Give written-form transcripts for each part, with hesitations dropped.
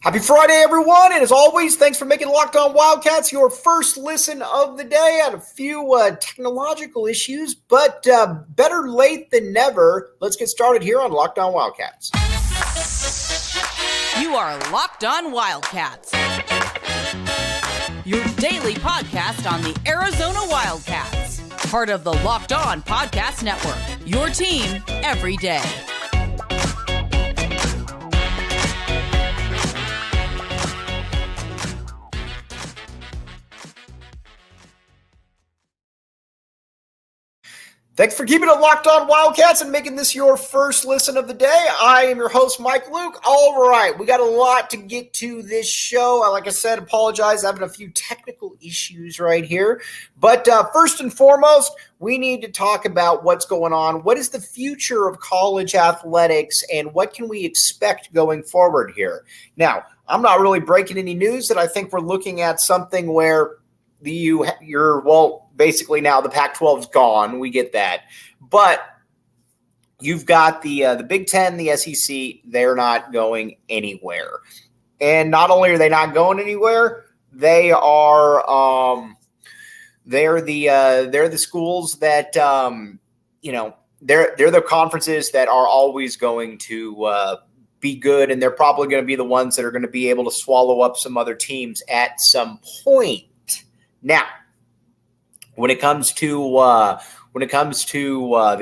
Happy Friday, everyone. And as always, thanks for making Locked On Wildcats your first listen of the day. I had a few technological issues, but better late than never. Let's get started here on Locked On Wildcats. You are Locked On Wildcats, your daily podcast on the Arizona Wildcats, part of the Locked On Podcast Network, your team every day. Thanks for keeping it Locked On Wildcats and making this your first listen of the day. I am your host, Mike Luke. All right, we got a lot to get to this show. Like I said, apologize, having a few technical issues right here. But first and foremost, we need to talk about what's going on. What is the future of college athletics, and what can we expect going forward here? Now, I'm not really breaking any news that I think we're looking at something where basically now the Pac-12 is gone. We get that. But you've got the Big Ten, the SEC, they're not going anywhere. And not only are they not going anywhere, they are they're the schools that they're the conferences that are always going to be good, and they're probably going to be the ones that are going to be able to swallow up some other teams at some point. Now, when it comes to the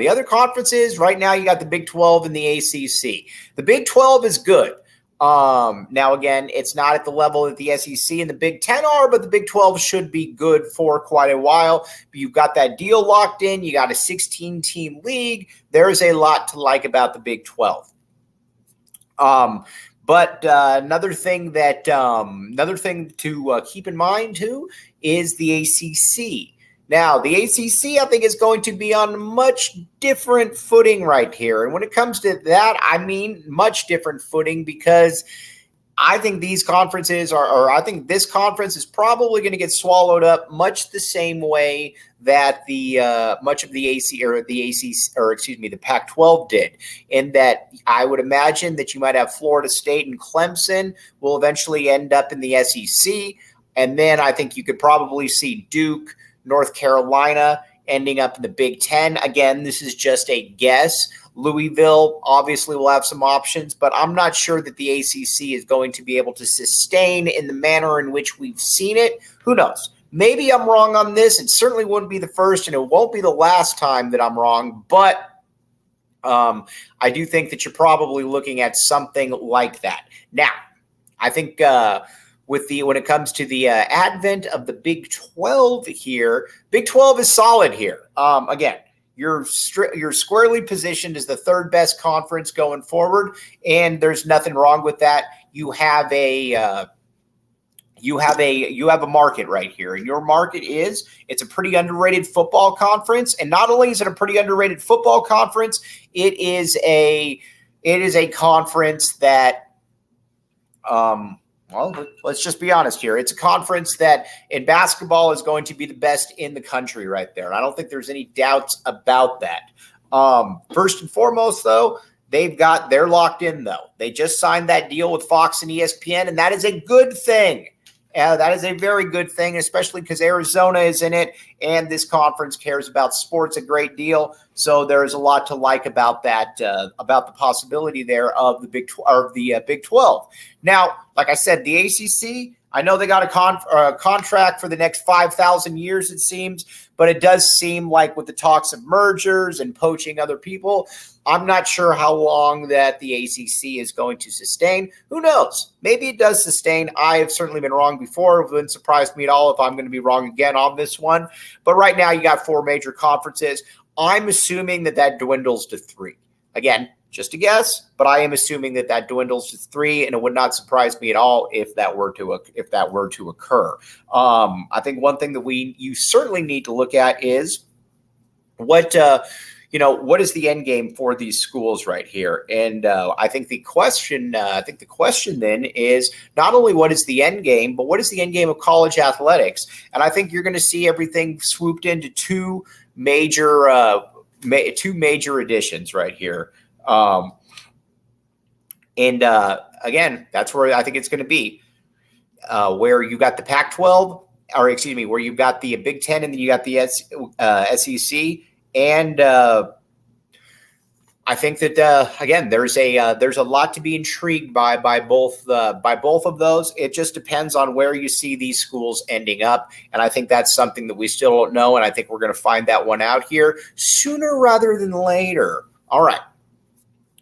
other conferences, right now you got the Big 12 and the ACC. The Big 12 is good. Now, again, it's not at the level that the SEC and the Big 10 are, but the Big 12 should be good for quite a while. You've got that deal locked in. You got a 16-team league. There's a lot to like about the Big 12. But another thing to keep in mind too is the ACC. Now, the ACC, I think, is going to be on much different footing right here. And when it comes to that, I mean much different footing, because I think these conferences I think this conference is probably going to get swallowed up much the same way that the Pac-12 did. In that, I would imagine that you might have Florida State and Clemson will eventually end up in the SEC, and then I think you could probably see Duke, North Carolina ending up in the Big Ten. Again, this is just a guess. Louisville obviously will have some options, but I'm not sure that the ACC is going to be able to sustain in the manner in which we've seen it. Who knows? Maybe I'm wrong on this. It certainly wouldn't be the first, and it won't be the last time that I'm wrong, but I do think that you're probably looking at something like that. Now, I think when it comes to the advent of the Big 12 here, Big 12 is solid here. Again, you're squarely positioned as the third best conference going forward, and there's nothing wrong with that. You have a market right here, and your market it's a pretty underrated football conference. And not only is it a pretty underrated football conference, it is a conference that well, let's just be honest here. It's a conference that in basketball is going to be the best in the country right there. And I don't think there's any doubts about that. First and foremost, though, they're locked in, though. They just signed that deal with Fox and ESPN, and that is a good thing. That is a very good thing, especially because Arizona is in it, and this conference cares about sports a great deal. So there is a lot to like about that, about the possibility there of the Big 12. Now, like I said, the ACC, I know they got a contract for the next 5,000 years, it seems, but it does seem like with the talks of mergers and poaching other people, I'm not sure how long that the ACC is going to sustain. Who knows? Maybe it does sustain. I have certainly been wrong before. It wouldn't surprise me at all if I'm going to be wrong again on this one. But right now you got four major conferences. I'm assuming that dwindles to three. Again, just a guess, but I am assuming that dwindles to three, and it would not surprise me at all if that were to occur. I think one thing that you certainly need to look at is what is the end game for these schools right here? And I think the question then is not only what is the end game, but what is the end game of college athletics? And I think you're going to see everything swooped into two major additions right here. again, that's where I think it's going to be, where you got the Pac-12, or excuse me, where you've got the Big Ten, and then you got the SEC, and I think that again, there's a lot to be intrigued by both of those. It just depends on where you see these schools ending up, and I think that's something that we still don't know, and I think we're going to find that one out here sooner rather than later. All right.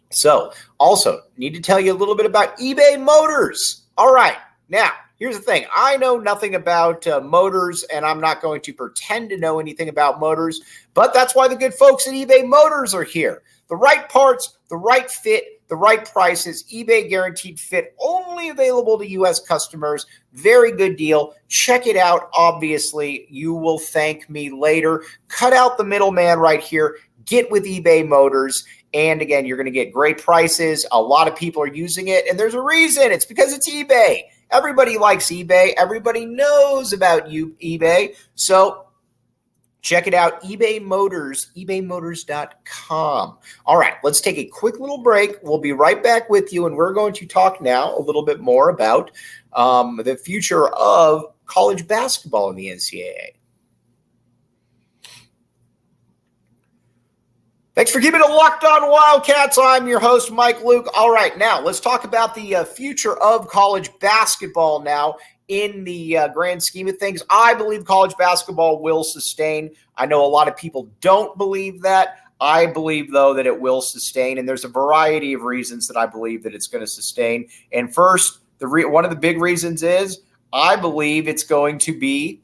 So, also need to tell you a little bit about eBay Motors. All right. Now, here's the thing. I know nothing about motors, and I'm not going to pretend to know anything about motors, but that's why the good folks at eBay Motors are here. The right parts, the right fit, the right prices, eBay guaranteed fit, only available to U.S. customers. Very good deal. Check it out. Obviously, you will thank me later. Cut out the middleman right here. Get with eBay Motors. And again, you're going to get great prices. A lot of people are using it, and there's a reason. It's because it's eBay. Everybody likes eBay. Everybody knows about eBay. So check it out, eBay Motors, ebaymotors.com. All right, let's take a quick little break. We'll be right back with you, and we're going to talk now a little bit more about the future of college basketball in the NCAA. Thanks for keeping it locked on Wildcats. I'm your host, Mike Luke. All right, now let's talk about the future of college basketball now in the grand scheme of things. I believe college basketball will sustain. I know a lot of people don't believe that. I believe, though, that it will sustain, and there's a variety of reasons that I believe that it's going to sustain. And first, one of the big reasons is I believe the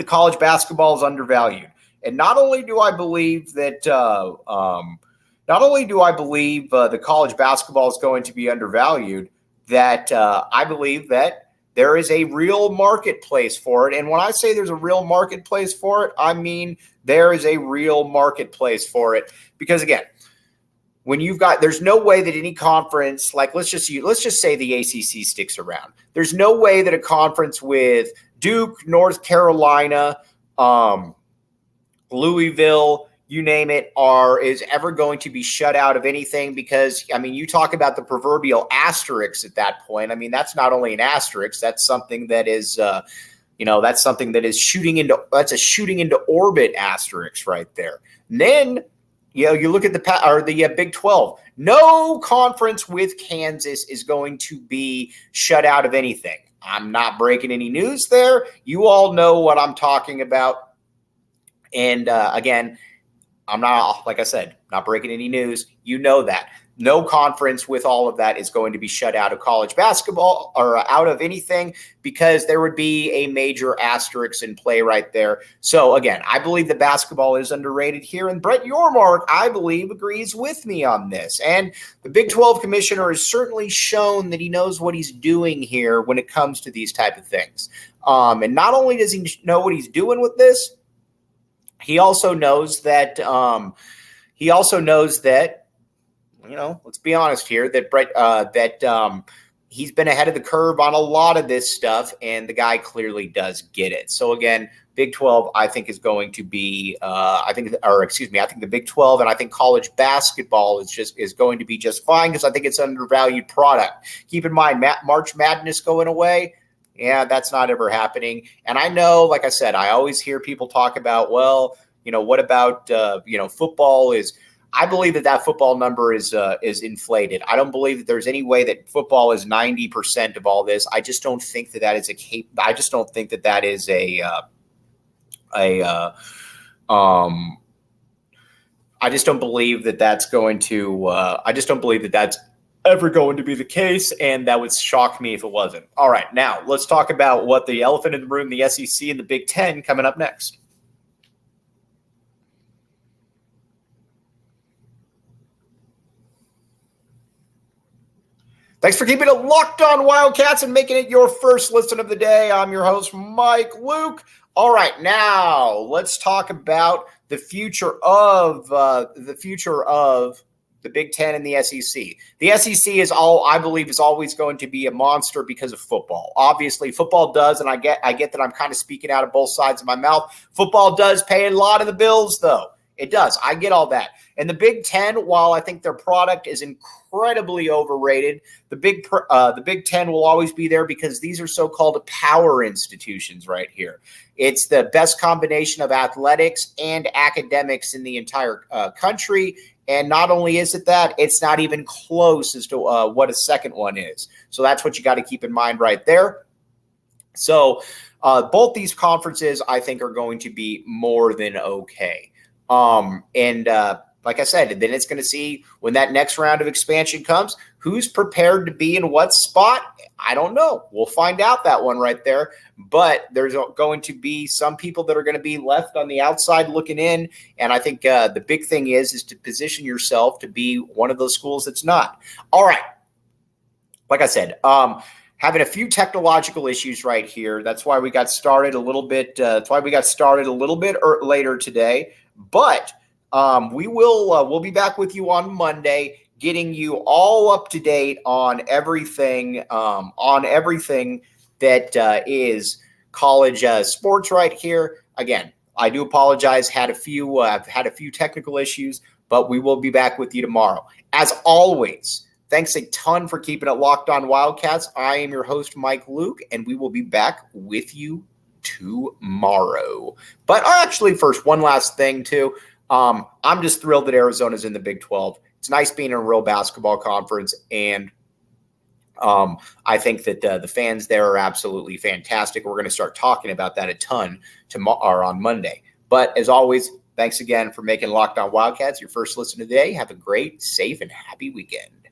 college basketball is undervalued. And not only do I believe that, the college basketball is going to be undervalued, that I believe that there is a real marketplace for it. And when I say there's a real marketplace for it, I mean there is a real marketplace for it. Because again, there's no way that any conference, like let's just say the ACC sticks around. There's no way that a conference with Duke, North Carolina, Louisville, you name it, is ever going to be shut out of anything, because, I mean, you talk about the proverbial asterisk at that point. I mean, that's not only an asterisk, that's something that is, shooting into orbit asterisk right there. And then, you look at the Big 12. No conference with Kansas is going to be shut out of anything. I'm not breaking any news there. You all know what I'm talking about. And again, I'm not, like I said, not breaking any news. You know that. No conference with all of that is going to be shut out of college basketball or out of anything, because there would be a major asterisk in play right there. So again, I believe that basketball is underrated here. And Brett Yormark, I believe, agrees with me on this. And the Big 12 commissioner has certainly shown that he knows what he's doing here when it comes to these type of things. And not only does he know what he's doing with this, he also knows that, let's be honest here, that Brett, he's been ahead of the curve on a lot of this stuff, and the guy clearly does get it. So again, Big 12, I think, is going to be, I think the Big 12 and I think college basketball is going to be just fine, because I think it's an undervalued product. Keep in mind, March Madness going away. Yeah, that's not ever happening. And I know, like I said, I always hear people talk about, well, what about, football is – I believe that football number is inflated. I don't believe that there's any way that football is 90% of all this. I just don't think that is I just don't think that is I just don't believe that that's going to I just don't believe that that's ever going to be the case, and that would shock me if it wasn't. All right, now let's talk about what the elephant in the room, the SEC and the Big Ten, coming up next. Thanks for keeping it locked on Wildcats and making it your first listen of the day. I'm your host, Mike Luke. All right, now let's talk about the future of the Big Ten and the SEC. The SEC I believe is always going to be a monster because of football. Obviously, football does, and I get that I'm kind of speaking out of both sides of my mouth. Football does pay a lot of the bills, though. It does. I get all that. And the Big Ten, while I think their product is incredibly overrated, the Big Ten will always be there because these are so-called power institutions right here. It's the best combination of athletics and academics in the entire country. And not only is it that, it's not even close as to what a second one is. So that's what you got to keep in mind right there. So both these conferences, I think, are going to be more than okay. Like I said, then it's going to see when that next round of expansion comes, who's prepared to be in what spot. I don't know. We'll find out that one right there. But there's going to be some people that are going to be left on the outside looking in. And I think the big thing is to position yourself to be one of those schools that's not. All right. Like I said, having a few technological issues right here. That's why we got started a little bit. Later today. But we'll be back with you on Monday, getting you all up to date on everything that is college sports right here. Again, I do apologize. I've had a few technical issues, but we will be back with you tomorrow. As always, thanks a ton for keeping it locked on Wildcats. I am your host, Mike Luke, and we will be back with you tomorrow. But actually, first, one last thing too. I'm just thrilled that Arizona's in the Big 12. It's nice being in a real basketball conference, and I think that the fans there are absolutely fantastic. We're going to start talking about that a ton tomorrow or on Monday. But as always, thanks again for making Locked On Wildcats your first listen of the day. Have a great, safe, and happy weekend.